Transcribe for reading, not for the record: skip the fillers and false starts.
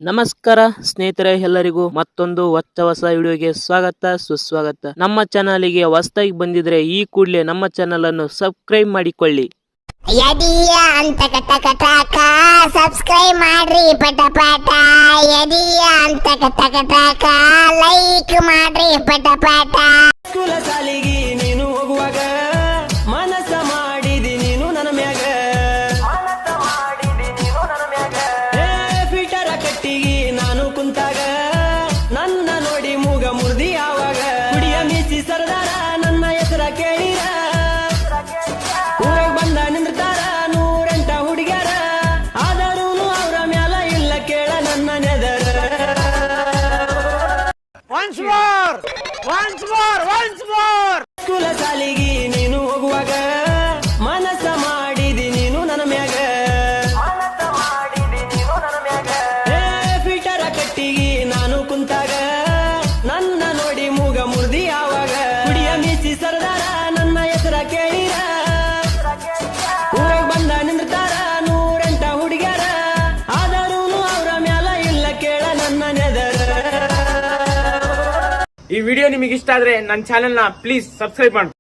ನಮಸ್ಕಾರ ಸ್ನೇಹಿತರೆ, ಎಲ್ಲರಿಗೂ ಮತ್ತೊಂದು ಹೊಸ ವಿಡಿಯೋಗೆ ಸ್ವಾಗತ ಸುಸ್ವಾಗತ. ನಮ್ಮ ಚಾನಲಿಗೆ ಹೊಸದಾಗಿ ಬಂದಿದ್ರೆ ಈ ಕೂಡಲೇ ನಮ್ಮ ಚಾನಲ್ ಅನ್ನು ಸಬ್ಸ್ಕ್ರೈಬ್ ಮಾಡಿಕೊಳ್ಳಿ. ಯದಿಯ ಅಂತ ಕಟಕಟಾಕ ಸಬ್ಸ್ಕ್ರೈಬ್ ಮಾಡ್ರಿ ಪಟಪಟ. ಯದಿಯ ಅಂತ ಕಟಕಟಾಕ ಲೈಕ್ ಮಾಡ್ರಿ ಪಟಪಟ. ಸ್ಕೂಲ ಸಾಲಿಗೆ ನೀನು ಹೋಗುವಾಗ ಮನಸ್ಸ ಮಾಡಿದಿ ನೀನು ನನ್ನ ಮ್ಯಾಗ, ಫಿಲ್ಟರ ಕಟ್ಟಿಗಿ ನಾನು ಕುಂತಾಗ ನನ್ನ ನೋಡಿ ಮೂಗ ಮುರ್ದಿ ಆವಾಗ. ಕುಡಿಯ ಮೀಸಿ ಸರ್ದಾರ ನನ್ನ ಹೆಸರ ಕೇಳಿರ, ಊರಾಗ ಬಂದ ನಿಂದ್ರತಾರ ನೂರೆಂಟ ಹುಡುಗ್ಯಾರ, ಆದರೂ ಅವ್ರ ಮ್ಯಾಲ ಇಲ್ಲ ಕೇಳ ನನ್ನ ನೆದರ. ಸ್ಕೂಲ ಸಾಲಿಗೆ ನೀನು ಹೋಗುವಾಗ ಮನಸ್ಸ ಮಾಡಿದಿ ನೀನು ನನ್ನ ಮ್ಯಾಗ, ಫಿಲ್ಟರ ಕಟ್ಟಿಗಿ ನಾನು ಕುಂತಾಗ ನನ್ನ ನೋಡಿ ಮೂಗ ಮುರ್ದಿ ಆವಾಗ. ಕುಡಿಯ ಮೀಸಿ ಸರ್ದಾರ ನನ್ನ ಹೆಸರ ಕೇಳಿರ, ಊರಾಗ ಬಂದ ನಿಂದ್ರತಾರ ನೂರೆಂಟ ಹುಡುಗ್ಯಾರ, ಆದರೂ ಅವ್ರ ಮ್ಯಾಲ ಇಲ್ಲ ಕೇಳ ನನ್ನ ನೆದರ. ಈ ವಿಡಿಯೋ ನಿಮಗೆ ಇಷ್ಟ ಆದ್ರೆ ನನ್ನ ಚಾನೆಲ್ ನ ಪ್ಲೀಸ್ ಸಬ್ಸ್ಕ್ರೈಬ್ ಮಾಡಿ.